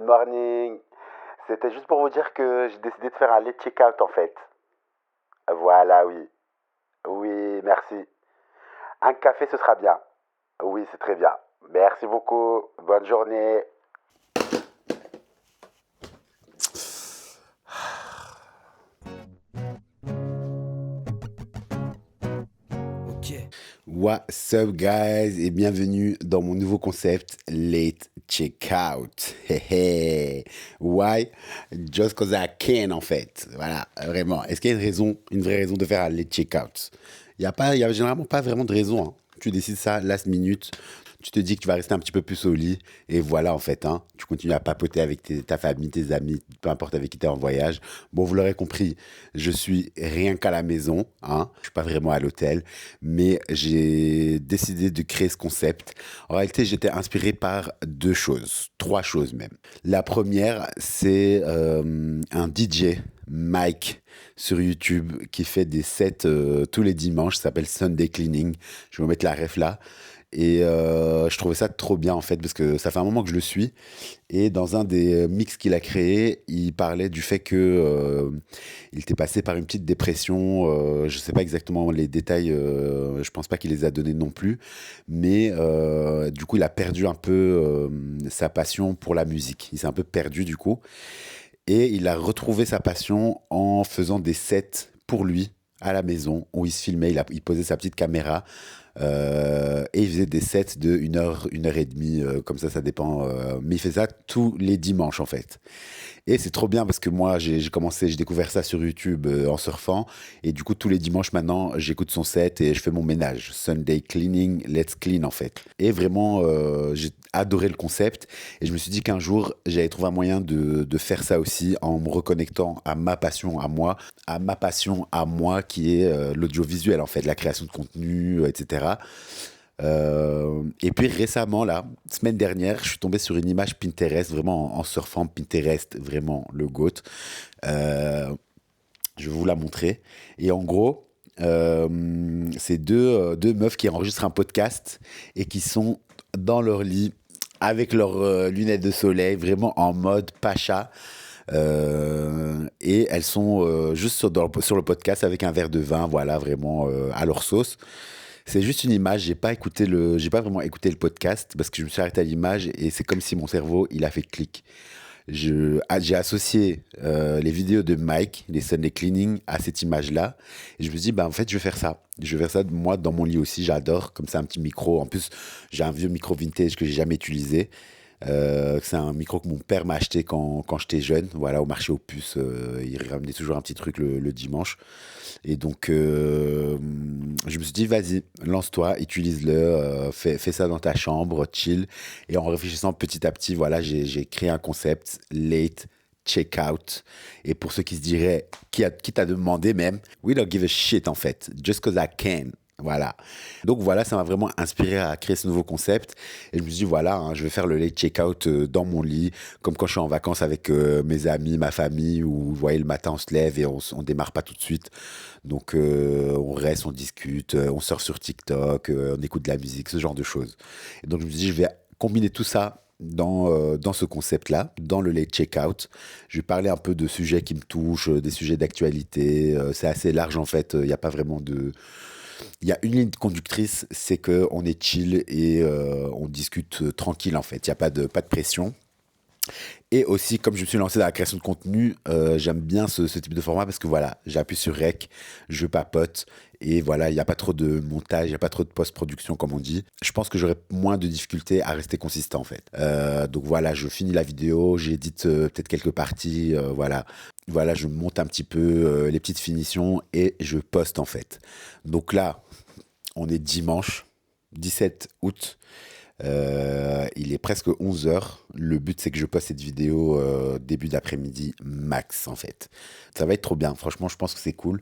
morning. C'était juste pour vous dire que j'ai décidé de faire un late check-out en fait. Voilà, oui. Oui, merci. Un café, ce sera bien. Oui, c'est très bien. Merci beaucoup. Bonne journée. What's up guys et bienvenue dans mon nouveau concept Late Checkout. Why? Just cause I can en fait. Voilà, vraiment. Est-ce qu'il y a une vraie raison de faire un Late Checkout? Il y a généralement pas vraiment de raison. Hein. Tu décides ça last minute. Tu te dis que tu vas rester un petit peu plus au lit et voilà en fait, hein, tu continues à papoter avec ta famille, tes amis, peu importe avec qui tu es en voyage. Bon, vous l'aurez compris, je suis rien qu'à la maison, hein, je suis pas vraiment à l'hôtel, mais j'ai décidé de créer ce concept. En réalité, j'étais inspiré par trois choses même. La première, c'est un DJ, Mike, sur YouTube, qui fait des sets tous les dimanches, ça s'appelle Sunday Cleaning. Je vais vous mettre la ref là. Et je trouvais ça trop bien en fait parce que ça fait un moment que je le suis et dans un des mix qu'il a créé il parlait du fait que il était passé par une petite dépression, je sais pas exactement les détails, je pense pas qu'il les a donnés non plus, mais du coup il a perdu un peu sa passion pour la musique, il s'est un peu perdu du coup et il a retrouvé sa passion en faisant des sets pour lui à la maison où il se filmait, il posait sa petite caméra et il faisait des sets de 1 heure, 1 heure et demie, comme ça dépend. Mais il fait ça tous les dimanches en fait. Et c'est trop bien parce que moi j'ai découvert ça sur YouTube en surfant. Et du coup tous les dimanches maintenant j'écoute son set et je fais mon ménage. Sunday cleaning, let's clean en fait. Et vraiment j'ai adoré le concept. Et je me suis dit qu'un jour j'allais trouver un moyen de faire ça aussi en me reconnectant à ma passion à moi qui est l'audiovisuel en fait, la création de contenu, etc. Et puis récemment, là, semaine dernière, je suis tombé sur une image Pinterest, vraiment en surfant Pinterest, vraiment le GOAT. Je vais vous la montrer. Et en gros, c'est deux meufs qui enregistrent un podcast et qui sont dans leur lit avec leurs lunettes de soleil, vraiment en mode pacha. Et elles sont juste sur le podcast avec un verre de vin, voilà, vraiment à leur sauce. C'est juste une image, j'ai pas vraiment écouté le podcast parce que je me suis arrêté à l'image et c'est comme si mon cerveau, il a fait clic. J'ai associé les vidéos de Mike, les Sunday Cleaning, à cette image-là. Et je me suis dit, bah, en fait, je vais faire ça. Je vais faire ça, moi, dans mon lit aussi. J'adore, comme ça, un petit micro. En plus, j'ai un vieux micro vintage que j'ai jamais utilisé. C'est un micro que mon père m'a acheté quand j'étais jeune, voilà, au marché aux puces. Il ramenait toujours un petit truc le dimanche. Et donc, je me suis dit, vas-y, lance-toi, utilise-le, fais ça dans ta chambre, chill. Et en réfléchissant petit à petit, voilà, j'ai créé un concept, late checkout. Et pour ceux qui se diraient, qui t'a demandé même, we don't give a shit en fait, just cause I can. Voilà. Donc voilà, ça m'a vraiment inspiré à créer ce nouveau concept. Et je me suis dit, voilà, hein, je vais faire le late check-out dans mon lit, comme quand je suis en vacances avec mes amis, ma famille, où vous voyez, le matin, on se lève et on démarre pas tout de suite. Donc on reste, on discute, on sort sur TikTok, on écoute de la musique, ce genre de choses. Et donc je me suis dit, je vais combiner tout ça dans ce concept-là, dans le late check-out. Je vais parler un peu de sujets qui me touchent, des sujets d'actualité. C'est assez large en fait, il n'y a pas vraiment de... Il y a une ligne conductrice, c'est qu'on est chill et on discute tranquille en fait. Il n'y a pas de pression. Et aussi, comme je me suis lancé dans la création de contenu, j'aime bien ce type de format parce que voilà, j'appuie sur Rec, je papote et voilà, il n'y a pas trop de montage, il n'y a pas trop de post-production comme on dit. Je pense que j'aurai moins de difficultés à rester consistant en fait. Donc voilà, je finis la vidéo, j'édite peut-être quelques parties, voilà. Voilà, je monte un petit peu les petites finitions et je poste en fait. Donc là, on est dimanche 17 août. Il est presque 11 heures. Le but, c'est que je poste cette vidéo début d'après-midi max, en fait. Ça va être trop bien. Franchement, je pense que c'est cool.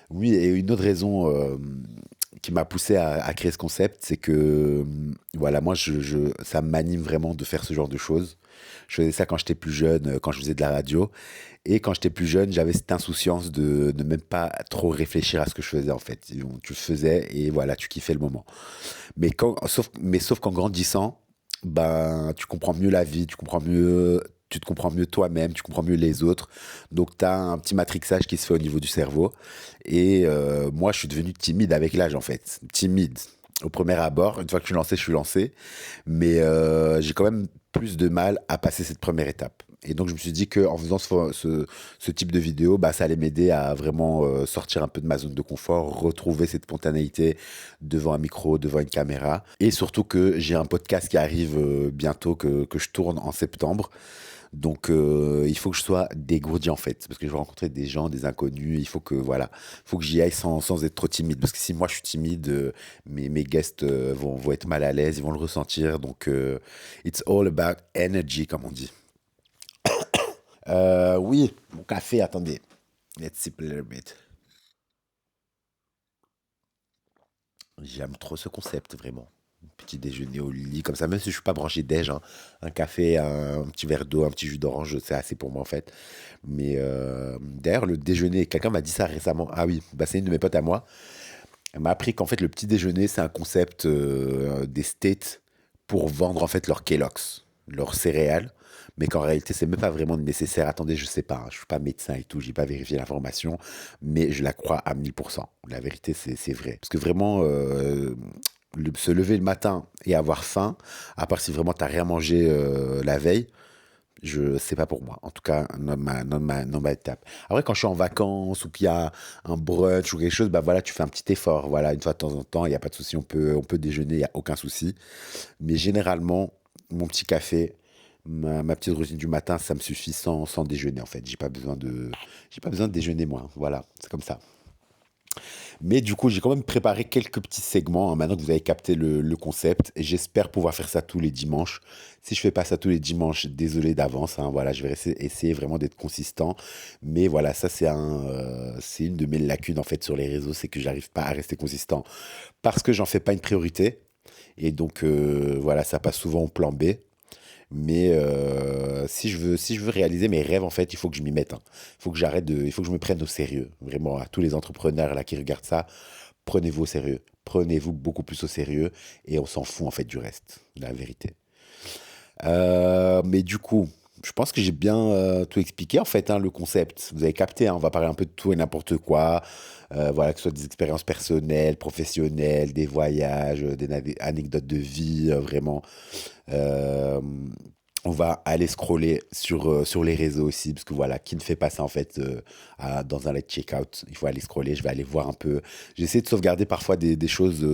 Oui, et une autre raison qui m'a poussé à créer ce concept, c'est que, voilà, moi, ça m'anime vraiment de faire ce genre de choses. Je faisais ça quand j'étais plus jeune, quand je faisais de la radio. Et quand j'étais plus jeune, j'avais cette insouciance de ne même pas trop réfléchir à ce que je faisais, en fait. Tu le faisais et voilà, tu kiffais le moment. Sauf qu'en grandissant, ben, tu comprends mieux la vie, tu comprends mieux tu te comprends mieux toi-même, tu comprends mieux les autres. Donc, tu as un petit matrixage qui se fait au niveau du cerveau. Et moi, je suis devenu timide avec l'âge, en fait. Timide. Au premier abord, une fois que je suis lancé. Mais j'ai quand même plus de mal à passer cette première étape. Et donc, je me suis dit qu'en faisant ce type de vidéo, bah, ça allait m'aider à vraiment sortir un peu de ma zone de confort, retrouver cette spontanéité devant un micro, devant une caméra. Et surtout que j'ai un podcast qui arrive bientôt, que je tourne en septembre. Donc, il faut que je sois dégourdi en fait, parce que je vais rencontrer des gens, des inconnus. Il faut que voilà, faut que j'y aille sans être trop timide, parce que si moi je suis timide, mes guests vont être mal à l'aise, ils vont le ressentir. Donc, it's all about energy, comme on dit. Oui, mon café, attendez. Let's sip a little bit. J'aime trop ce concept, vraiment. Petit déjeuner au lit, comme ça, même si je suis pas branché déj, hein. Un café, un petit verre d'eau, un petit jus d'orange, c'est assez pour moi en fait. Mais d'ailleurs, le déjeuner, quelqu'un m'a dit ça récemment. Ah oui, bah, c'est une de mes potes à moi. Elle m'a appris qu'en fait, le petit déjeuner, c'est un concept des States pour vendre en fait leur Kellogg's, leurs céréales. Mais qu'en réalité, c'est même pas vraiment nécessaire. Attendez, je sais pas, hein, je suis pas médecin et tout, j'ai pas vérifié l'information, mais je la crois à 1000%. La vérité, c'est vrai. Parce que vraiment, se lever le matin et avoir faim, à part si vraiment t'as rien mangé la veille, je sais pas pour moi. En tout cas, non ma étape. Après, quand je suis en vacances ou qu'il y a un brunch ou quelque chose, bah voilà, tu fais un petit effort. Voilà, une fois de temps en temps, il n'y a pas de souci, on peut déjeuner, il n'y a aucun souci. Mais généralement, mon petit café, ma petite routine du matin, ça me suffit sans déjeuner en fait. J'ai pas besoin de déjeuner moi. Voilà, c'est comme ça. Mais du coup, j'ai quand même préparé quelques petits segments, hein, maintenant que vous avez capté le concept. Et j'espère pouvoir faire ça tous les dimanches. Si je fais pas ça tous les dimanches, désolé d'avance, hein, voilà, je vais essayer vraiment d'être consistant. Mais voilà, ça c'est une de mes lacunes en fait sur les réseaux, c'est que j'arrive pas à rester consistant parce que j'en fais pas une priorité. Et donc voilà, ça passe souvent au plan B. Mais si je veux réaliser mes rêves, en fait, il faut que je m'y mette, hein. Il faut que je me prenne au sérieux. Vraiment, à tous les entrepreneurs là qui regardent ça, prenez-vous au sérieux. Prenez-vous beaucoup plus au sérieux et on s'en fout en fait du reste, la vérité. Mais du coup, je pense que j'ai bien tout expliqué en fait, hein, le concept. Vous avez capté, hein, on va parler un peu de tout et n'importe quoi. Voilà, que ce soit des expériences personnelles, professionnelles, des voyages, anecdotes de vie, vraiment. Euh, on va aller scroller sur les réseaux aussi, parce que voilà, qui ne fait pas ça en fait dans un light checkout? Il faut aller scroller, je vais aller voir un peu. J'essaie de sauvegarder parfois des choses,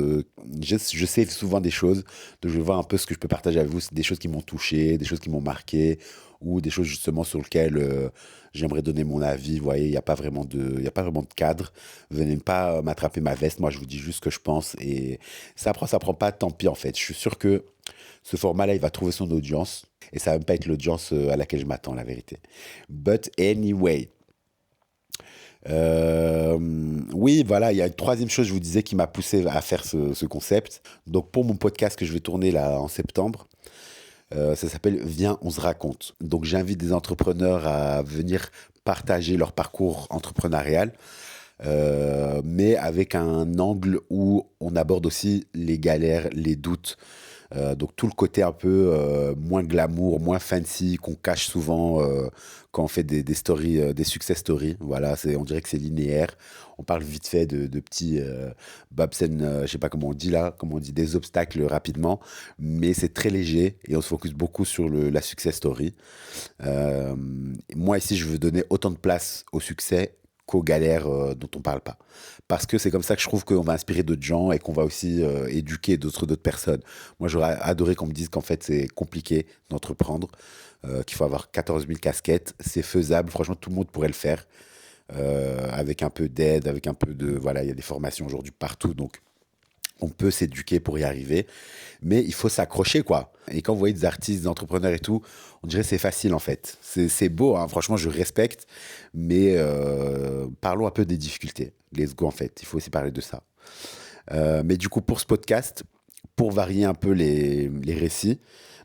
je sais souvent des choses, donc je vais voir un peu ce que je peux partager avec vous, c'est des choses qui m'ont touché, des choses qui m'ont marqué, ou des choses justement sur lesquelles j'aimerais donner mon avis. Vous voyez, il y a pas vraiment de cadre. Venez pas m'attraper ma veste, moi je vous dis juste ce que je pense, et ça prend pas, tant pis en fait. Je suis sûr que ce format-là, il va trouver son audience. Et ça va même pas être l'audience à laquelle je m'attends, la vérité. But anyway. Euh, oui, voilà, il y a une troisième chose, je vous disais, qui m'a poussé à faire ce concept. Donc, pour mon podcast que je vais tourner là en septembre, ça s'appelle Viens, on se raconte. Donc, j'invite des entrepreneurs à venir partager leur parcours entrepreneurial, mais avec un angle où on aborde aussi les galères, les doutes, donc tout le côté un peu moins glamour, moins fancy qu'on cache souvent quand on fait des stories, des success stories. Voilà, on dirait que c'est linéaire. On parle vite fait de petits bobs and, je sais pas comment on dit là, comment on dit, des obstacles rapidement, mais c'est très léger et on se focus beaucoup sur la success story. Euh, Moi ici, je veux donner autant de place au succès qu'aux galères dont on parle pas. Parce que c'est comme ça que je trouve qu'on va inspirer d'autres gens et qu'on va aussi éduquer d'autres personnes. Moi, j'aurais adoré qu'on me dise qu'en fait, c'est compliqué d'entreprendre, qu'il faut avoir 14 000 casquettes. C'est faisable. Franchement, tout le monde pourrait le faire. Avec un peu d'aide, avec un peu de... Voilà, il y a des formations aujourd'hui partout. Donc, on peut s'éduquer pour y arriver, mais il faut s'accrocher, quoi. Et quand vous voyez des artistes, des entrepreneurs et tout, on dirait que c'est facile, en fait. C'est beau, hein. Franchement, je respecte, mais parlons un peu des difficultés. Let's go, en fait. Il faut aussi parler de ça. Mais du coup, pour ce podcast, pour varier un peu les récits,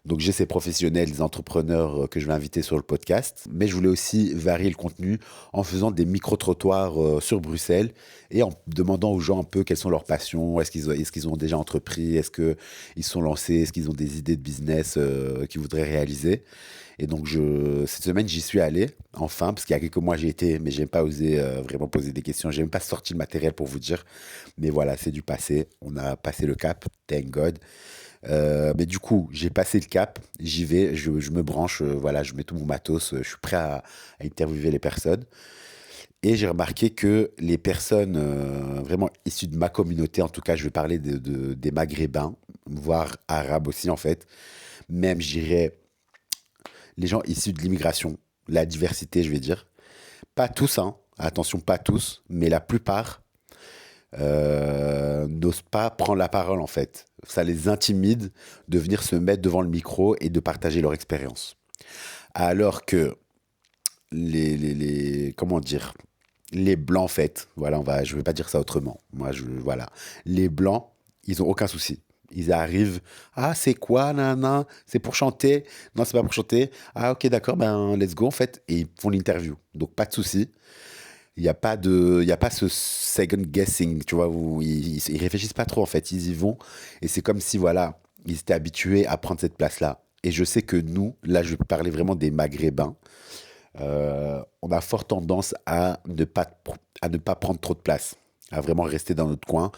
Donc j'ai ces professionnels, des entrepreneurs que je vais inviter sur le podcast. Mais je voulais aussi varier le contenu en faisant des micro-trottoirs sur Bruxelles et en demandant aux gens un peu quelles sont leurs passions, est-ce qu'ils ont déjà entrepris, est-ce qu'ils sont lancés, est-ce qu'ils ont des idées de business qu'ils voudraient réaliser. Et donc cette semaine, j'y suis allé, enfin, parce qu'il y a quelques mois j'y étais, mais je n'ai pas osé vraiment poser des questions. J'ai même pas sorti le matériel pour vous dire. Mais voilà, c'est du passé. On a passé le cap, thank God. Mais du coup, j'ai passé le cap, j'y vais, je me branche, voilà, je mets tout mon matos, je suis prêt à interviewer les personnes. Et j'ai remarqué que les personnes vraiment issues de ma communauté, en tout cas, je vais parler des Maghrébins, voire arabes aussi, en fait, même, je dirais, les gens issus de l'immigration, la diversité, je vais dire. Pas tous, hein, attention, pas tous, mais la plupart n'osent pas prendre la parole, en fait. Ça les intimide de venir se mettre devant le micro et de partager leur expérience. Alors que comment dire, les blancs, en fait, voilà, je vais pas dire ça autrement. Voilà, les blancs, ils ont aucun souci. Ils arrivent, ah, c'est quoi, nanana, c'est pour chanter? Non, c'est pas pour chanter. Ah, ok, d'accord, ben, let's go, en fait. Et ils font l'interview. Donc, pas de souci. Il y a pas ce second guessing, tu vois, où ils réfléchissent pas trop, en fait. Ils y vont. Et c'est comme si, voilà, ils étaient habitués à prendre cette place-là. Et je sais que nous, là, je vais parler vraiment des Maghrébins, on a fort tendance à ne pas prendre trop de place, à vraiment rester dans notre coin.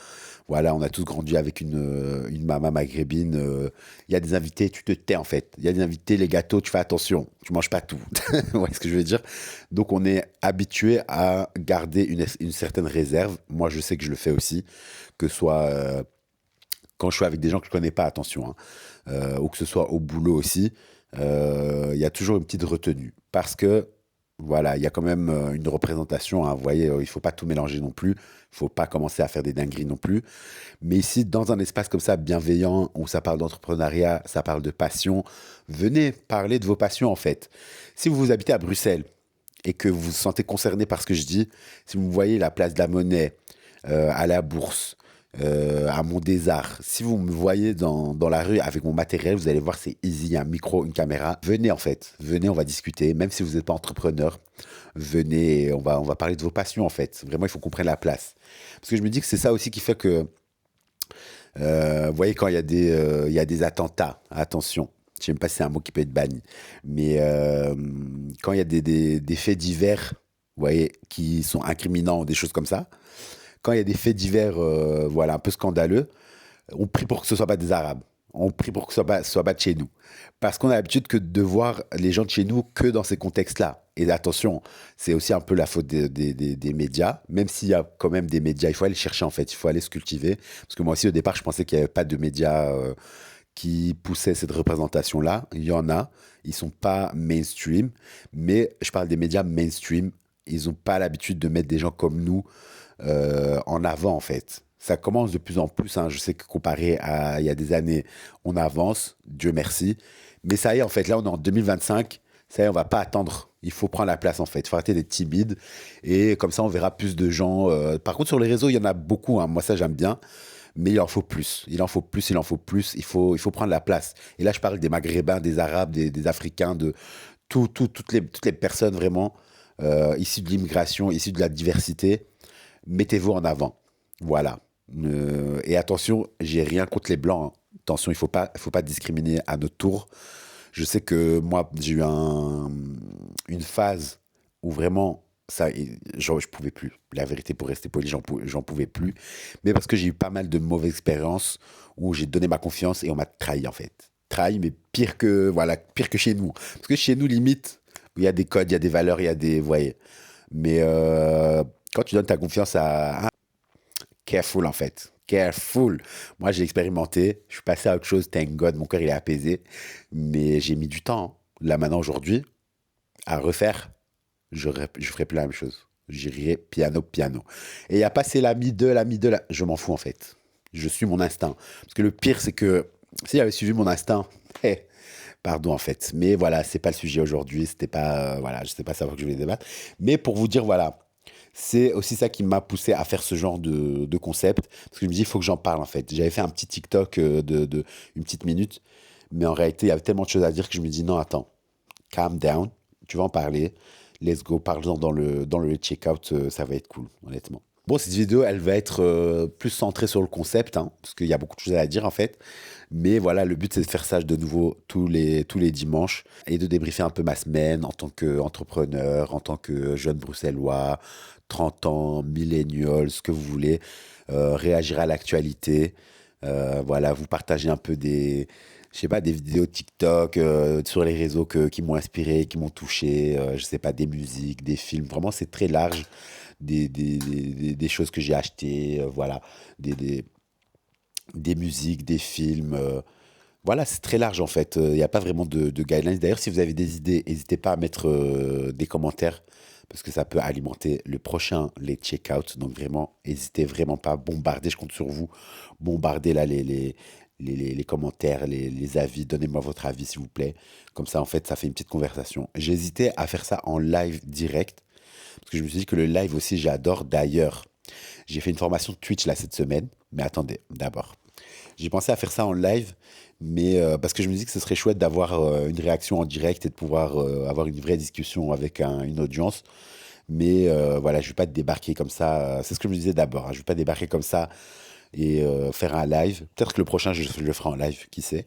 Voilà, on a tous grandi avec une maman maghrébine. Il y a des invités, tu te tais en fait. Il y a des invités, les gâteaux, tu fais attention, tu manges pas tout. Vous voyez ce que je veux dire? Donc on est habitué à garder une certaine réserve. Moi, je sais que je le fais aussi, que ce soit quand je suis avec des gens que je connais pas, attention, hein, ou que ce soit au boulot aussi, il y a toujours une petite retenue. Parce que, voilà, il y a quand même une représentation, hein, vous voyez, il faut pas tout mélanger non plus, il faut pas commencer à faire des dingueries non plus. Mais ici, dans un espace comme ça, bienveillant, où ça parle d'entrepreneuriat, ça parle de passion, venez parler de vos passions, en fait. Si vous habitez à Bruxelles et que vous vous sentez concerné par ce que je dis, si vous me voyez la place de la Monnaie, à la Bourse, à mon désart. Si vous me voyez dans la rue avec mon matériel, vous allez voir, c'est easy, un micro, une caméra. Venez en fait, venez, on va discuter. Même si vous n'êtes pas entrepreneur, venez, on va parler de vos passions en fait. Vraiment, il faut qu'on prenne la place. Parce que je me dis que c'est ça aussi qui fait que, vous voyez, quand il y a des attentats, attention. Je ne sais même pas si c'est un mot qui peut être banni. Mais quand il y a des faits divers, vous voyez, qui sont incriminants ou des choses comme ça, quand il y a des faits divers voilà, un peu scandaleux, on prie pour que ce ne soit pas des Arabes. On prie pour que ce soit pas de chez nous. Parce qu'on a l'habitude que de voir les gens de chez nous que dans ces contextes-là. Et attention, c'est aussi un peu la faute des médias, même s'il y a quand même des médias, il faut aller chercher en fait, il faut aller se cultiver. Parce que moi aussi au départ, je pensais qu'il n'y avait pas de médias qui poussaient cette représentation-là. Il y en a, ils ne sont pas mainstream, mais je parle des médias mainstream, ils n'ont pas l'habitude de mettre des gens comme nous en avant en fait. Ça commence de plus en plus, hein. Je sais que comparé à il y a des années, on avance, Dieu merci. Mais ça y est, en fait, là, on est en 2025. Ça y est, on va pas attendre. Il faut prendre la place, en fait. Il faut arrêter d'être timide. Et comme ça, on verra plus de gens. Par contre, sur les réseaux, il y en a beaucoup, hein. Moi, ça, j'aime bien. Mais il en faut plus. Il en faut plus, il en faut plus. Il faut prendre la place. Et là, je parle des Maghrébins, des Arabes, des Africains, de toutes les personnes vraiment issues de l'immigration, issues de la diversité. Mettez-vous en avant. Voilà. Et attention, j'ai rien contre les blancs, hein. Attention, il faut pas discriminer à notre tour. Je sais que moi, j'ai eu une phase où vraiment, je pouvais plus. La vérité, pour rester poli, j'en pouvais plus. Mais parce que j'ai eu pas mal de mauvaises expériences où j'ai donné ma confiance et on m'a trahi, en fait. Trahi, mais voilà, pire que chez nous. Parce que chez nous, limite, il y a des codes, il y a des valeurs, il y a des, vous voyez. Mais quand tu donnes ta confiance à careful en fait. Careful. Moi, j'ai expérimenté. Je suis passé à autre chose. Thank God, mon cœur, il est apaisé. Mais j'ai mis du temps, hein. Là, maintenant, aujourd'hui, à refaire, je ferai plus la même chose. J'irai piano, piano. Et il n'y a pas c'est l'ami de, là. Je m'en fous, en fait. Je suis mon instinct. Parce que le pire, c'est que si j'avais suivi mon instinct, pardon, en fait. Mais voilà, c'est pas le sujet aujourd'hui. C'était pas, voilà, je sais pas savoir que je vais débattre. Mais pour vous dire, voilà, c'est aussi ça qui m'a poussé à faire ce genre de concept. Parce que je me dis, il faut que j'en parle en fait. J'avais fait un petit TikTok une petite minute. Mais en réalité, il y avait tellement de choses à dire que je me dis non, attends, calm down, tu vas en parler, let's go, parle-en dans le checkout, ça va être cool, honnêtement. Bon, cette vidéo, elle va être plus centrée sur le concept, hein, parce qu'il y a beaucoup de choses à dire en fait. Mais voilà, le but c'est de faire ça de nouveau tous les dimanches et de débriefer un peu ma semaine en tant qu'entrepreneur, en tant que jeune bruxellois, 30 ans, millennial, ce que vous voulez, réagir à l'actualité. Voilà, vous partagez un peu je sais pas, des vidéos TikTok sur les réseaux qui m'ont inspiré, qui m'ont touché, je sais pas, des musiques, des films. Vraiment, c'est très large. Des choses que j'ai achetées, voilà, des, des, des musiques, des films. Voilà, c'est très large en fait. Il n'y a pas vraiment de guidelines. D'ailleurs, si vous avez des idées, n'hésitez pas à mettre des commentaires parce que ça peut alimenter le prochain les check-out. Donc vraiment, n'hésitez vraiment pas à bombarder. Je compte sur vous. Bombardez là les commentaires, les avis. Donnez-moi votre avis s'il vous plaît. Comme ça, en fait, ça fait une petite conversation. J'ai hésité à faire ça en live direct parce que je me suis dit que le live aussi, j'adore. D'ailleurs, j'ai fait une formation Twitch là cette semaine. Mais attendez, d'abord. J'ai pensé à faire ça en live, mais parce que je me dis que ce serait chouette d'avoir une réaction en direct et de pouvoir avoir une vraie discussion avec une audience. Mais voilà, je ne vais pas débarquer comme ça. C'est ce que je me disais d'abord. Hein, je ne vais pas débarquer comme ça et faire un live. Peut-être que le prochain, je le ferai en live, qui sait.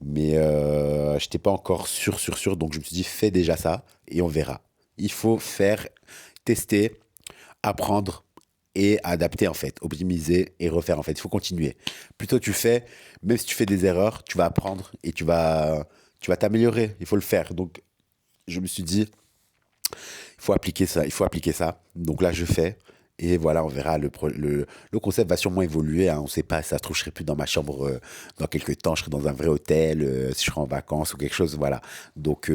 Mais je n'étais pas encore sûr. Donc je me suis dit, fais déjà ça et on verra. Il faut faire, tester, apprendre et adapter en fait, optimiser et refaire en fait. Il faut continuer. Plutôt tu fais, même si tu fais des erreurs, tu vas apprendre et tu vas t'améliorer. Il faut le faire. Donc je me suis dit, il faut appliquer ça, il faut appliquer ça. Donc là je fais. Et voilà, on verra. Le concept va sûrement évoluer. Hein, on ne sait pas. Ça se trouve, je serai plus dans ma chambre dans quelques temps. Je serai dans un vrai hôtel, si je serai en vacances ou quelque chose. Voilà. Donc,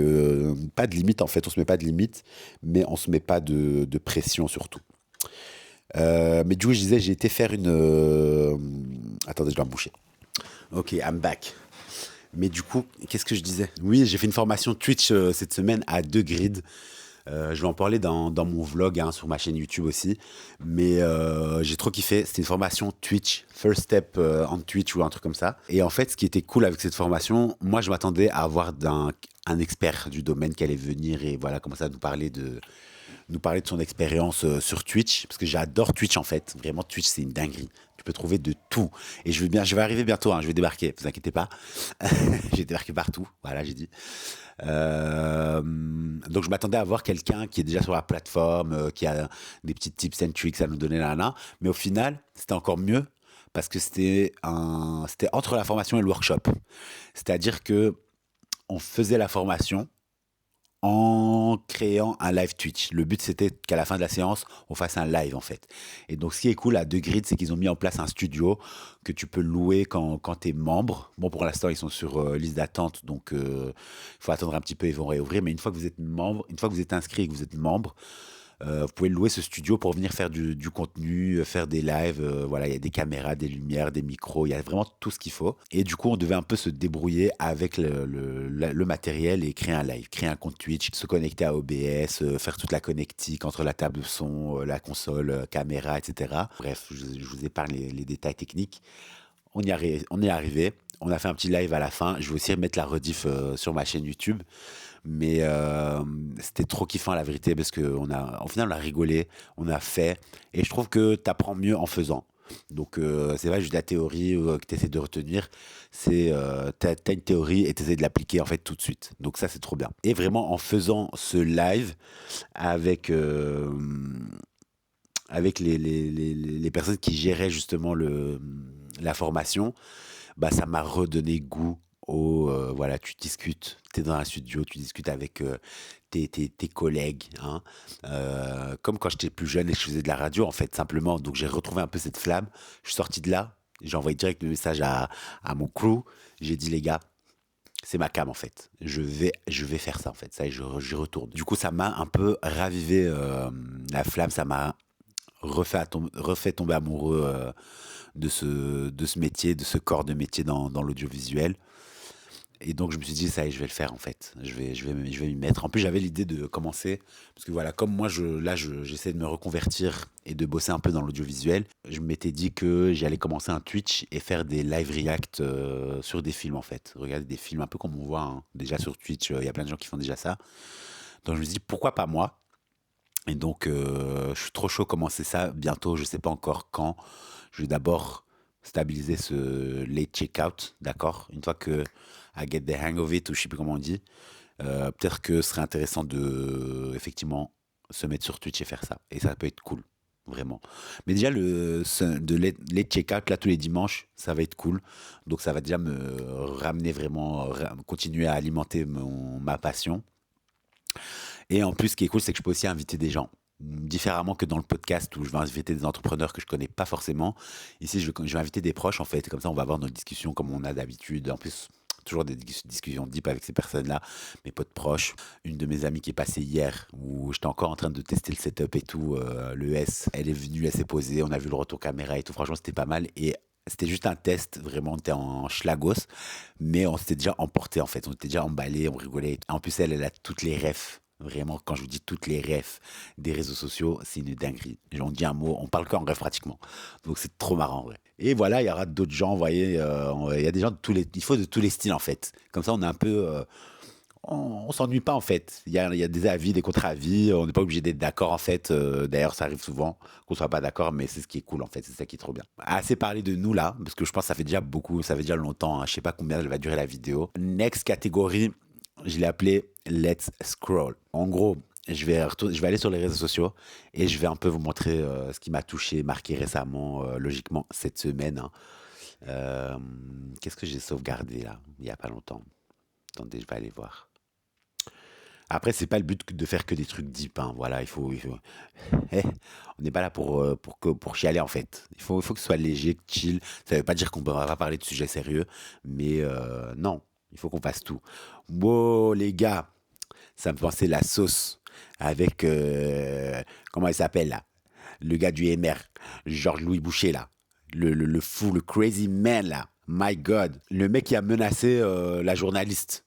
pas de limite en fait. On se met pas de limite, mais on se met pas de pression surtout. Mais du coup, je disais, j'ai été faire une. Attendez, je dois me boucher. Ok, I'm back. Mais du coup, qu'est-ce que je disais? Oui, j'ai fait une formation Twitch cette semaine à 2 grids. Je vais en parler dans mon vlog hein, sur ma chaîne YouTube aussi. Mais j'ai trop kiffé. C'était une formation Twitch, First Step en Twitch ou un truc comme ça. Et en fait, ce qui était cool avec cette formation, moi, je m'attendais à avoir un expert du domaine qui allait venir et voilà, commencer à nous parler de son expérience sur Twitch, parce que j'adore Twitch en fait. Vraiment, Twitch, c'est une dinguerie. Tu peux trouver de tout. Et je vais arriver bientôt, hein, je vais débarquer, vous inquiétez pas. J'ai débarqué partout, voilà, j'ai dit. Donc, je m'attendais à voir quelqu'un qui est déjà sur la plateforme, qui a des petits tips and tricks à nous donner là. Mais au final, c'était encore mieux parce que c'était entre la formation et le workshop. C'est-à-dire que on faisait la formation en créant un live Twitch. Le but, c'était qu'à la fin de la séance, on fasse un live, en fait. Et donc, ce qui est cool à 2grids, c'est qu'ils ont mis en place un studio que tu peux louer quand tu es membre. Bon, pour l'instant, ils sont sur liste d'attente, donc il faut attendre un petit peu, ils vont réouvrir. Mais une fois que vous êtes membre, une fois que vous êtes inscrit et que vous êtes membre, vous pouvez louer ce studio pour venir faire du contenu, faire des lives. Voilà, il y a des caméras, des lumières, des micros, il y a vraiment tout ce qu'il faut. Et du coup, on devait un peu se débrouiller avec le matériel et créer un live, créer un compte Twitch, se connecter à OBS, faire toute la connectique entre la table de son, la console, caméra, etc. Bref, je vous épargne les détails techniques. On est arrivé. On a fait un petit live à la fin. Je vais aussi remettre la rediff sur ma chaîne YouTube. Mais c'était trop kiffant la vérité parce qu'au final on a rigolé, on a fait et je trouve que tu apprends mieux en faisant. Donc c'est pas juste la théorie que tu essaies de retenir, c'est t'as une théorie et tu essaies de l'appliquer en fait tout de suite. Donc ça c'est trop bien. Et vraiment en faisant ce live avec avec les personnes qui géraient justement la formation, bah, ça m'a redonné goût voilà, tu discutes, tu es dans un studio, tu discutes avec tes collègues, hein, comme quand j'étais plus jeune et que je faisais de la radio, en fait, simplement. Donc, j'ai retrouvé un peu cette flamme. Je suis sorti de là, j'ai envoyé direct le message à mon crew. J'ai dit, les gars, c'est ma cam, en fait. Je vais faire ça, en fait. Ça, et je retourne. Du coup, ça m'a un peu ravivé la flamme. Ça m'a refait tomber amoureux de ce métier, de ce corps de métier dans l'audiovisuel. Et donc, je me suis dit, ça y est, je vais le faire en fait. Je vais m'y mettre. En plus, j'avais l'idée de commencer. Parce que voilà, comme moi, j'essaie de me reconvertir et de bosser un peu dans l'audiovisuel. Je m'étais dit que j'allais commencer un Twitch et faire des live react sur des films en fait. Regarder des films un peu comme on voit hein. Déjà sur Twitch, il y a plein de gens qui font déjà ça. Donc, je me suis dit, pourquoi pas moi? Et donc, je suis trop chaud de commencer ça bientôt. Je sais pas encore quand. Je vais d'abord stabiliser ce late checkout, d'accord? Une fois que I get the hang of it, ou je sais plus comment on dit, peut-être que ce serait intéressant de, effectivement, se mettre sur Twitch et faire ça. Et ça peut être cool, vraiment. Mais déjà, de late checkout, là, tous les dimanches, ça va être cool. Donc, ça va déjà me ramener vraiment, continuer à alimenter ma passion. Et en plus, ce qui est cool, c'est que je peux aussi inviter des gens. Différemment que dans le podcast où je vais inviter des entrepreneurs que je connais pas forcément. Ici, je vais inviter des proches en fait. Comme ça, on va avoir notre discussion comme on a d'habitude. En plus, toujours des discussions deep avec ces personnes-là, mes potes proches. Une de mes amies qui est passée hier où j'étais encore en train de tester le setup et tout, le S, elle est venue, elle s'est posée, on a vu le retour caméra et tout. Franchement, c'était pas mal. Et c'était juste un test, vraiment, on était en schlagos, mais on s'était déjà emporté en fait. On était déjà emballé, on rigolait. En plus, elle a toutes les refs. Vraiment, quand je vous dis toutes les refs des réseaux sociaux, c'est une dinguerie. On dit un mot, on parle qu'en ref pratiquement. Donc c'est trop marrant, ouais. Et voilà, il y aura d'autres gens, vous voyez, il y a des gens de tous les, il faut de tous les styles en fait. Comme ça, on est un peu, on s'ennuie pas en fait. Il y a des avis, des contre-avis, on n'est pas obligé d'être d'accord en fait. D'ailleurs, ça arrive souvent qu'on soit pas d'accord, mais c'est ce qui est cool en fait, c'est ça qui est trop bien. Assez parlé de nous là, parce que je pense que ça fait déjà beaucoup, ça fait déjà longtemps, hein. Je sais pas combien elle va durer la vidéo. Next catégorie, je l'ai appelé Let's Scroll. En gros, je vais aller sur les réseaux sociaux et je vais un peu vous montrer ce qui m'a touché, marqué récemment, logiquement, cette semaine, hein. Euh, Qu'est-ce que j'ai sauvegardé là, il n'y a pas longtemps? Attendez, je vais aller voir. Après, c'est pas le but de faire que des trucs deep, hein. Voilà, Eh, on n'est pas là pour chialer en fait. Il faut que ce soit léger, chill. Ça veut pas dire qu'on ne va pas parler de sujets sérieux, mais non, il faut qu'on fasse tout. Wow, les gars, ça me fait penser la sauce avec comment il s'appelle là? Le gars du MR, Georges-Louis Boucher là. Le fou, le crazy man là. My God. Le mec qui a menacé la journaliste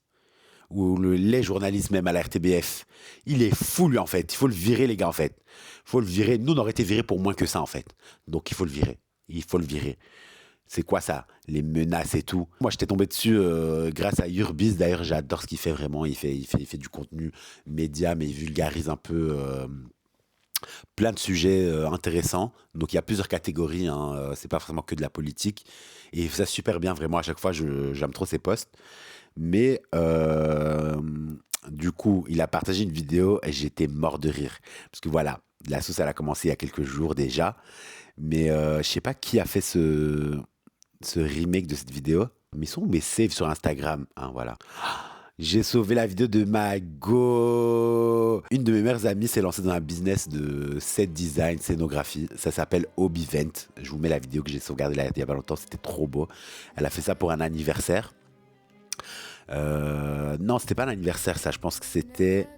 ou les journalistes même à la RTBF. Il est fou lui en fait. Il faut le virer les gars en fait. Il faut le virer. Nous on aurait été virés pour moins que ça en fait. Donc il faut le virer. Il faut le virer. C'est quoi ça? Les menaces et tout. Moi j'étais tombé dessus grâce à Urbis. D'ailleurs j'adore ce qu'il fait vraiment. Il fait du contenu média mais il vulgarise un peu plein de sujets intéressants. Donc il y a plusieurs catégories, hein. C'est pas forcément que de la politique. Et il fait ça super bien vraiment. À chaque fois j'aime trop ses posts. Mais du coup, il a partagé une vidéo et j'étais mort de rire. Parce que voilà, la sauce, elle a commencé il y a quelques jours déjà. Mais je sais pas qui a fait ce remake de cette vidéo. Mais ils sont où mes saves sur Instagram? Hein, voilà. J'ai sauvé la vidéo de ma go. Une de mes meilleures amies s'est lancée dans un business de set design, scénographie. Ça s'appelle Hobbyvent. Je vous mets la vidéo que j'ai sauvegardée là, il y a pas longtemps. C'était trop beau. Elle a fait ça pour un anniversaire. Non, c'était pas l'anniversaire, ça. Je pense que c'était.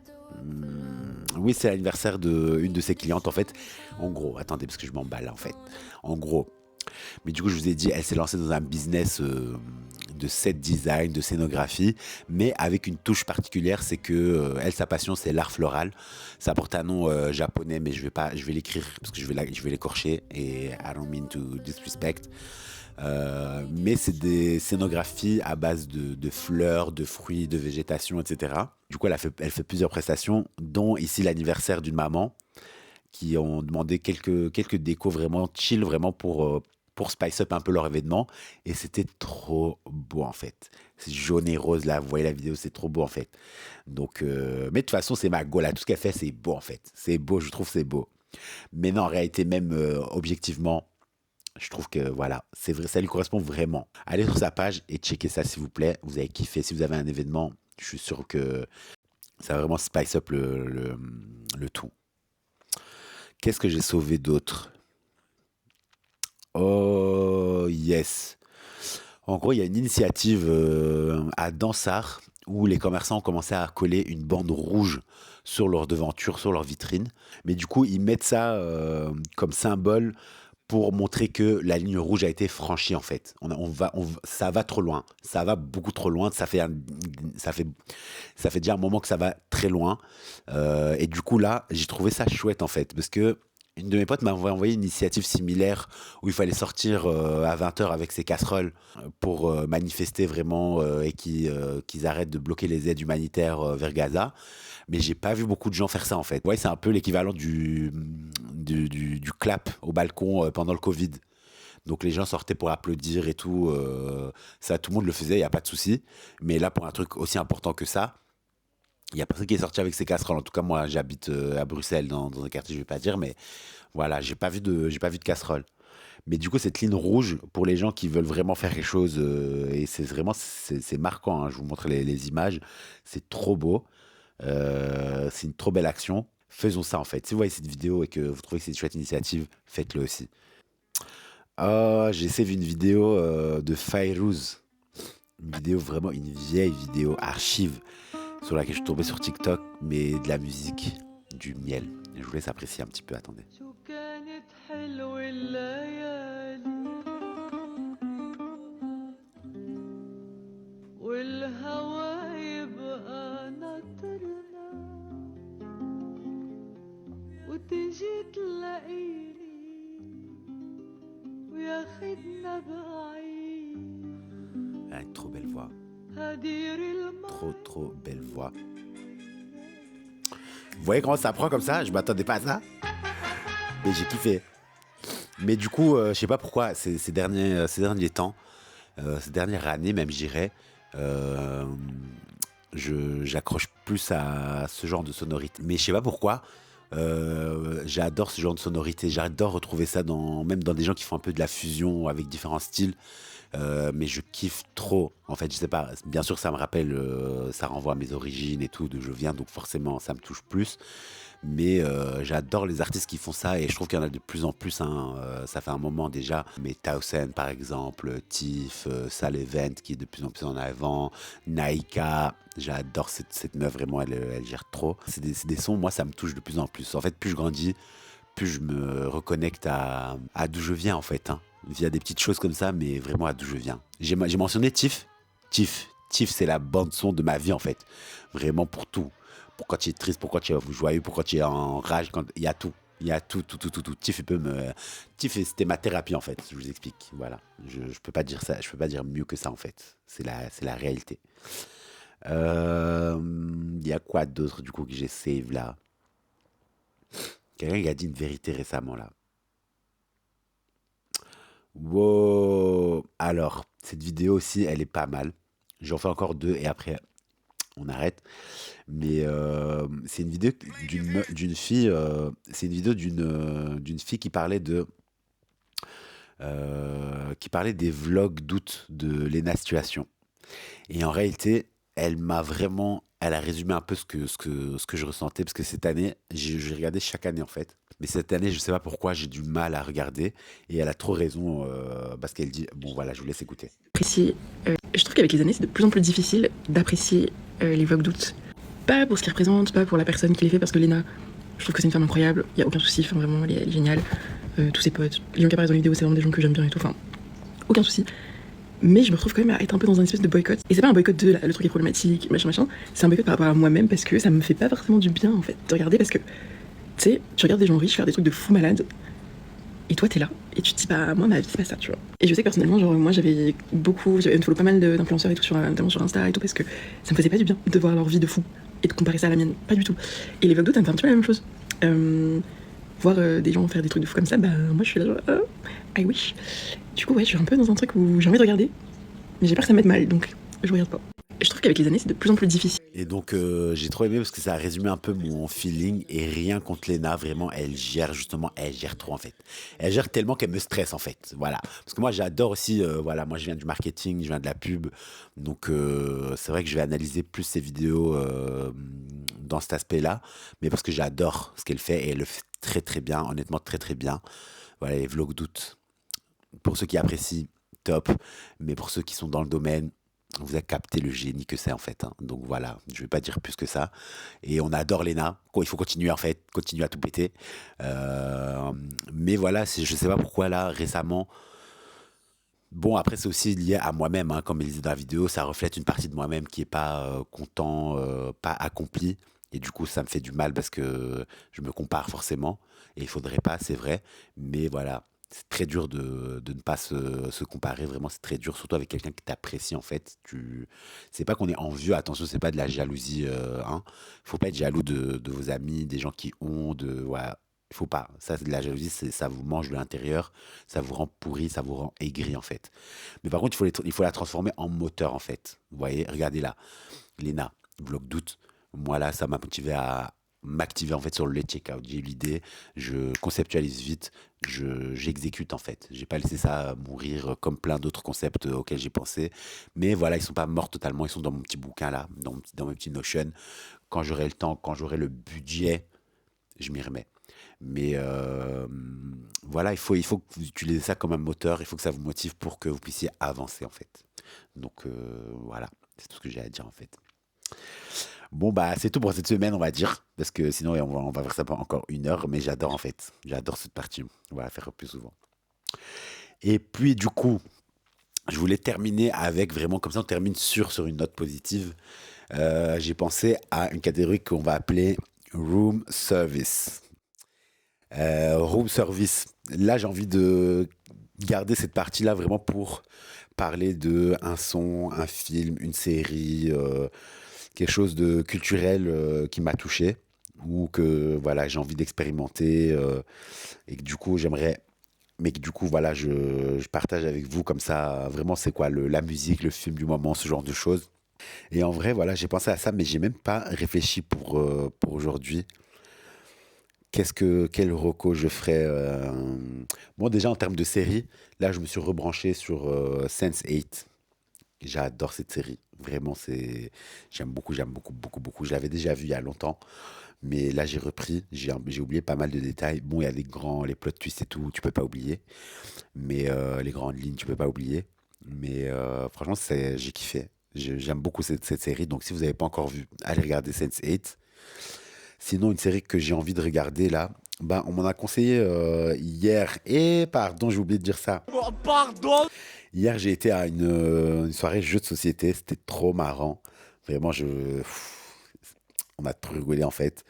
Oui, c'est l'anniversaire de une de ses clientes, en fait. En gros, attendez, parce que je m'emballe, en fait. En gros. Mais du coup, je vous ai dit, elle s'est lancée dans un business de set design, de scénographie, mais avec une touche particulière, c'est que elle, sa passion, c'est l'art floral. Ça porte un nom japonais, mais je vais l'écrire parce que je vais l'écorcher et I don't mean to disrespect. Mais c'est des scénographies à base de fleurs, de fruits, de végétation, etc. Du coup, elle fait plusieurs prestations, dont ici l'anniversaire d'une maman, qui ont demandé quelques décos vraiment chill, vraiment pour spice up un peu leur événement. Et c'était trop beau en fait. C'est jaune et rose là, vous voyez la vidéo, c'est trop beau en fait. Donc, mais de toute façon, c'est ma go là, tout ce qu'elle fait, c'est beau en fait. C'est beau, je trouve c'est beau. Mais non, en réalité, même objectivement, je trouve que voilà, c'est vrai, ça lui correspond vraiment. Allez sur sa page et checkez ça s'il vous plaît. Vous avez kiffé. Si vous avez un événement, je suis sûr que ça va vraiment spice up le tout. Qu'est-ce que j'ai sauvé d'autre? Oh yes. En gros, il y a une initiative à Dansart où les commerçants ont commencé à coller une bande rouge sur leur devanture, sur leur vitrine. Mais du coup, ils mettent ça comme symbole pour montrer que la ligne rouge a été franchie en fait. Ça va trop loin, ça va beaucoup trop loin, ça fait déjà un moment que ça va très loin. Et du coup là, j'ai trouvé ça chouette en fait, parce que une de mes potes m'avait envoyé une initiative similaire où il fallait sortir à 20h avec ses casseroles pour manifester vraiment et qu'ils arrêtent de bloquer les aides humanitaires vers Gaza. Mais j'ai pas vu beaucoup de gens faire ça en fait. Ouais, c'est un peu l'équivalent du clap au balcon pendant le Covid. Donc les gens sortaient pour applaudir et tout. Ça, tout le monde le faisait, il n'y a pas de souci. Mais là, pour un truc aussi important que ça, il n'y a personne qui est sorti avec ses casseroles. En tout cas, moi, j'habite à Bruxelles, dans un quartier, je ne vais pas dire, mais voilà, j'ai pas vu de casserole. Mais du coup, cette ligne rouge, pour les gens qui veulent vraiment faire quelque chose, et c'est marquant, hein, je vous montre les images, c'est trop beau. C'est une trop belle action. Faisons ça en fait. Si vous voyez cette vidéo et que vous trouvez que c'est une chouette initiative, faites-le aussi. J'ai essayé une vidéo de Fayrouz. Une vidéo vraiment, une vieille vidéo archive sur laquelle je suis tombé sur TikTok, mais de la musique, du miel. Je vous laisse apprécier un petit peu, attendez. وتجي تلاقيني وياخدنا بعيد Elle a une trop belle voix. هدير الماء Trop belle voix. Vous voyez comment ça prend comme ça? Je m'attendais pas à ça. Mais j'ai kiffé. Mais du coup, je sais pas pourquoi, ces derniers temps, ces dernières années même, j'irais, j'accroche plus à ce genre de sonorité. Mais je sais pas pourquoi, j'adore ce genre de sonorité. J'adore retrouver ça même dans des gens qui font un peu de la fusion avec différents styles. Mais je kiffe trop. En fait, je sais pas, bien sûr, ça me rappelle, ça renvoie à mes origines et tout, d'où je viens, donc forcément, ça me touche plus. Mais j'adore les artistes qui font ça et je trouve qu'il y en a de plus en plus. Hein, ça fait un moment déjà. Mais Townsend, par exemple, Tiff, Sal Event qui est de plus en plus en avant, Naika. J'adore cette meuf, vraiment, elle gère trop. C'est des sons, moi, ça me touche de plus en plus. En fait, plus je grandis, plus je me reconnecte à d'où je viens, en fait. Hein, via des petites choses comme ça, mais vraiment à d'où je viens. J'ai mentionné Tiff. Tiff, c'est la bande-son de ma vie, en fait. Vraiment pour tout. Pourquoi tu es triste, pourquoi tu es joyeux, pourquoi tu es en rage, il y a tout. Il y a tout. Tiff, c'était ma thérapie, en fait, je vous explique. Voilà. Je peux pas dire ça, je peux pas dire mieux que ça, en fait. C'est la réalité. Il y a quoi d'autre, du coup, que j'ai save, là? Quelqu'un qui a dit une vérité récemment, là. Wow. Alors, cette vidéo aussi, elle est pas mal. J'en fais encore 2 et après, on arrête. Mais c'est une vidéo d'une fille. C'est une vidéo d'une fille qui parlait des vlogs d'août de Lena Situation. Et en réalité, elle a résumé un peu ce que je ressentais, parce que cette année, j'ai regardé chaque année en fait. Mais cette année, je sais pas pourquoi, j'ai du mal à regarder. Et elle a trop raison, parce qu'elle dit, bon voilà, je vous laisse écouter. Je trouve qu'avec les années, c'est de plus en plus difficile d'apprécier les vlogs d'août. Pas pour ce qu'ils représentent, pas pour la personne qui les fait, parce que Lena, je trouve que c'est une femme incroyable, il y a aucun souci, enfin vraiment, elle est géniale. Tous ses potes, les gens qui apparaissent dans les vidéos, c'est vraiment des gens que j'aime bien et tout, enfin, aucun souci. Mais je me retrouve quand même à être un peu dans un espèce de boycott. Et c'est pas un boycott de le truc est problématique, machin, c'est un boycott par rapport à moi-même, parce que ça me fait pas forcément du bien en fait de regarder, parce que, tu sais, tu regardes des gens riches faire des trucs de fous malades, et toi t'es là, et tu te dis, bah moi ma vie c'est pas ça, tu vois. Et je sais que personnellement, genre moi j'avais follow pas mal d'influenceurs et tout, notamment sur Insta et tout, parce que ça me faisait pas du bien de voir leur vie de fou et de comparer ça à la mienne, pas du tout. Et les vlogs d'août, ça me fait un petit peu la même chose. Voir des gens faire des trucs de fou comme ça, bah moi je suis là genre, I wish. Du coup ouais, je suis un peu dans un truc où j'ai envie de regarder, mais j'ai peur que ça me mette mal, donc je regarde pas. Et je trouve qu'avec les années, c'est de plus en plus difficile. Et donc, j'ai trop aimé parce que ça a résumé un peu mon feeling. Et rien contre Lena, vraiment, elle gère trop en fait. Elle gère tellement qu'elle me stresse en fait. Voilà. Parce que moi, j'adore aussi, voilà, moi je viens du marketing, je viens de la pub. Donc, c'est vrai que je vais analyser plus ses vidéos dans cet aspect-là. Mais parce que j'adore ce qu'elle fait et elle le fait très très bien, honnêtement très très bien. Voilà, les vlogs d'août. Pour ceux qui apprécient, top. Mais pour ceux qui sont dans le domaine, vous avez capté le génie que c'est en fait, hein. Donc voilà, je vais pas dire plus que ça. Et on adore Lena. Il faut continuer en fait, continuer à tout péter. Euh, mais voilà, je sais pas pourquoi là récemment. Bon, après, c'est aussi lié à moi-même, hein. Comme il disait dans la vidéo, ça reflète une partie de moi-même qui est pas content, pas accompli. Et du coup, ça me fait du mal parce que je me compare forcément. Et il faudrait pas, c'est vrai. Mais voilà, c'est très dur de ne pas se comparer. Vraiment, c'est très dur, surtout avec quelqu'un qui t'apprécie en fait. C'est pas qu'on est envieux, attention, c'est pas de la jalousie. Hein. Faut pas être jaloux de vos amis, des gens qui ont, voilà. Il faut pas. Ça, c'est de la jalousie, ça vous mange de l'intérieur, ça vous rend pourri, ça vous rend aigri en fait. Mais par contre, il faut la transformer en moteur en fait. Vous voyez, regardez là, Léna, bloc doute. Moi là, ça m'a motivé à m'activer en fait sur le checkout. J'ai eu l'idée, je conceptualise vite, j'exécute en fait. J'ai pas laissé ça mourir comme plein d'autres concepts auxquels j'ai pensé. Mais voilà, ils sont pas morts totalement, ils sont dans mon petit bouquin là, dans mes petits Notion. Quand j'aurai le temps, quand j'aurai le budget, je m'y remets. Mais voilà, il faut que vous utilisez ça comme un moteur, il faut que ça vous motive pour que vous puissiez avancer en fait. Donc voilà, c'est tout ce que j'ai à dire en fait. Bon bah c'est tout pour cette semaine on va dire, parce que sinon on va faire ça pendant encore 1 heure, mais j'adore en fait, j'adore cette partie, on va la faire plus souvent. Et puis du coup, je voulais terminer avec vraiment, comme ça on termine sur une note positive. J'ai pensé à une catégorie qu'on va appeler Room Service. Room service. Là, j'ai envie de garder cette partie-là vraiment pour parler de un son, un film, une série, quelque chose de culturel qui m'a touché ou que voilà, j'ai envie d'expérimenter et que du coup, j'aimerais. Mais que du coup, voilà, je partage avec vous comme ça, vraiment, c'est quoi la musique, le film du moment, ce genre de choses. Et en vrai, voilà, j'ai pensé à ça, mais j'ai même pas réfléchi pour aujourd'hui. Quel reco je ferais Bon, déjà en termes de série, là, je me suis rebranché sur Sense8. J'adore cette série. Vraiment, j'aime beaucoup, beaucoup, beaucoup. Je l'avais déjà vu il y a longtemps, mais là, j'ai repris. J'ai oublié pas mal de détails. Bon, il y a les plot twists et tout, tu peux pas oublier. Mais les grandes lignes, tu peux pas oublier. Mais franchement, j'ai kiffé. J'aime beaucoup cette série. Donc, si vous n'avez pas encore vu, allez regarder Sense8. Sinon, une série que j'ai envie de regarder là, bah, on m'en a conseillé hier. Et pardon, j'ai oublié de dire ça. Pardon. Hier, j'ai été à une soirée jeux de société. C'était trop marrant. Vraiment, on a trop rigolé en fait.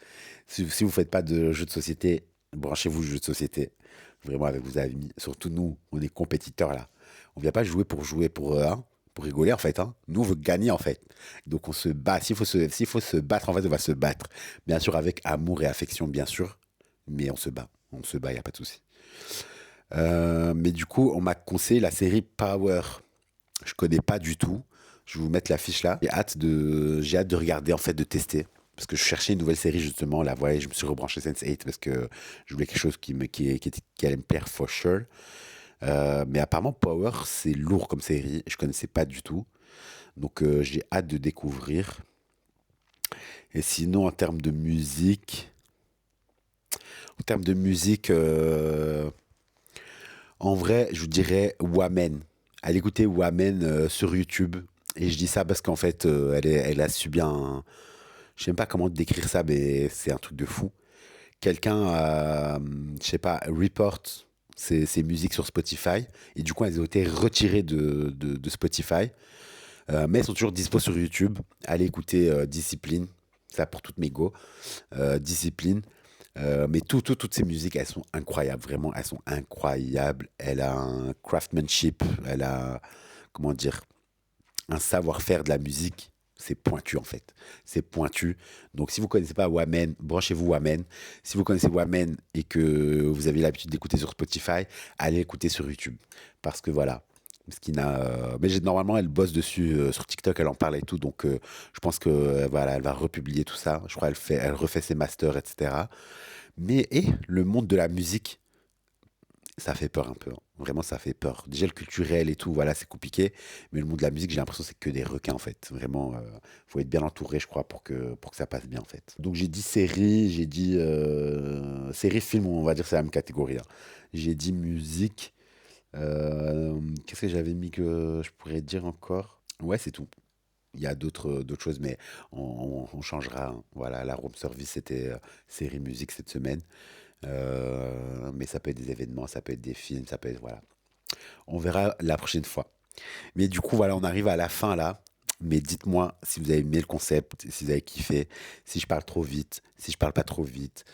Si vous ne faites pas de jeux de société, branchez-vous jeux de société. Vraiment avec vos amis. Surtout nous, on est compétiteurs là. On ne vient pas jouer pour hein, pour rigoler en fait. Hein. Nous, on veut gagner en fait. Donc on se bat. S'il faut se battre, en fait, on va se battre. Bien sûr, avec amour et affection, bien sûr. Mais on se bat. On se bat, il n'y a pas de souci. Mais du coup, on m'a conseillé la série Power. Je connais pas du tout. Je vais vous mettre l'affiche là. J'ai hâte de regarder, en fait, de tester. Parce que je cherchais une nouvelle série justement. Là, voilà, je me suis rebranché Sense8 parce que je voulais quelque chose qui allait me plaire for sure. Mais apparemment, Power, c'est lourd comme série. Je connaissais pas du tout. Donc, j'ai hâte de découvrir. Et sinon, en termes de musique, en vrai, je vous dirais Wamen. Allez écouter Wamen sur YouTube. Et je dis ça parce qu'en fait, elle a subi un. Je sais même pas comment décrire ça, mais c'est un truc de fou. Quelqu'un a, je sais pas, report ses musiques sur Spotify. Et du coup, elles ont été retirées de Spotify. Mais elles sont toujours dispo sur YouTube. Allez écouter Discipline. Ça pour toutes mes go. Discipline. Mais toutes ces musiques, elles sont incroyables, vraiment, elles sont incroyables. Elle a un craftsmanship, elle a, comment dire, un savoir-faire de la musique. C'est pointu en fait, c'est pointu. Donc si vous connaissez pas Wamen, branchez-vous Wamen. Si vous connaissez Wamen et que vous avez l'habitude d'écouter sur Spotify, allez écouter sur YouTube. Parce que voilà, mais normalement elle bosse dessus sur TikTok, elle en parle et tout, donc je pense que voilà, elle va republier tout ça. Je crois elle refait ses masters, etc. Mais le monde de la musique, ça fait peur un peu, hein. Vraiment, ça fait peur. Déjà le culturel et tout, voilà, c'est compliqué. Mais le monde de la musique, j'ai l'impression que c'est que des requins en fait. Vraiment, faut être bien entouré, je crois, pour que ça passe bien en fait. Donc j'ai dit série, j'ai dit série, film, on va dire c'est la même catégorie, hein. J'ai dit musique. Qu'est-ce que j'avais mis que je pourrais dire encore? Ouais, c'est tout. Il y a d'autres choses, mais on changera, hein. Voilà, la room service, c'était série musique cette semaine. Mais ça peut être des événements, ça peut être des films, ça peut être... Voilà. On verra la prochaine fois. Mais du coup, voilà, on arrive à la fin là. Mais dites-moi si vous avez aimé le concept, si vous avez kiffé, si je parle trop vite, si je parle pas trop vite,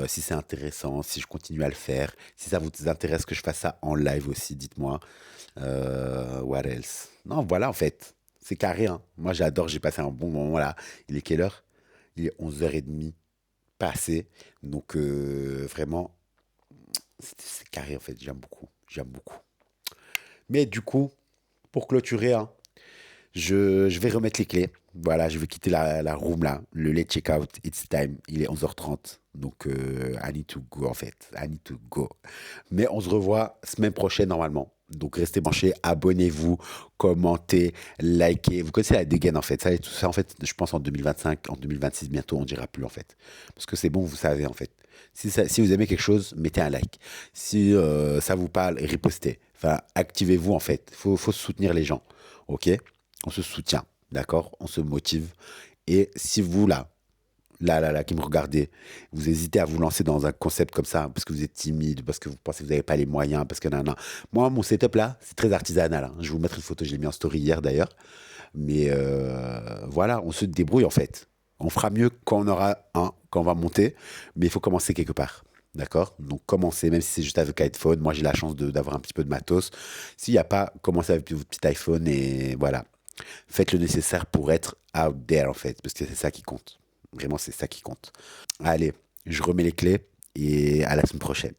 si c'est intéressant, si je continue à le faire, si ça vous intéresse que je fasse ça en live aussi, dites-moi. What else? Non, voilà en fait. C'est carré, hein. Moi j'adore, j'ai passé un bon moment là. Il est quelle heure? Il est 11h30 passé. Donc vraiment, c'est carré en fait. J'aime beaucoup. J'aime beaucoup. Mais du coup, pour clôturer, hein, je vais remettre les clés. Voilà, je vais quitter la room là. Le late check-out, it's time. Il est 11h30. Donc, I need to go en fait. I need to go. Mais on se revoit semaine prochaine normalement. Donc, restez branchés, abonnez-vous, commentez, likez. Vous connaissez la dégaine en fait. Ça, tout ça en fait, je pense en 2025, en 2026 bientôt, on ne dira plus en fait. Parce que c'est bon, vous savez en fait. Si vous aimez quelque chose, mettez un like. Si ça vous parle, ripostez. Enfin, activez-vous en fait. Faut soutenir les gens. Ok? On se soutient, d'accord? On se motive. Et si vous, là, qui me regardez, vous hésitez à vous lancer dans un concept comme ça, parce que vous êtes timide, parce que vous pensez que vous n'avez pas les moyens, parce que nan, nan. Moi, mon setup là, c'est très artisanal, hein. Je vais vous mettre une photo, je l'ai mis en story hier d'ailleurs. Mais voilà, on se débrouille en fait. On fera mieux quand on aura quand on va monter, mais il faut commencer quelque part. D'accord? Donc commencez, même si c'est juste avec iPhone. Moi j'ai la chance d'avoir un petit peu de matos. S'il n'y a pas, commencez avec votre petit iPhone et voilà. Faites le nécessaire pour être out there en fait, parce que c'est ça qui compte. Vraiment, c'est ça qui compte. Allez, je remets les clés et à la semaine prochaine.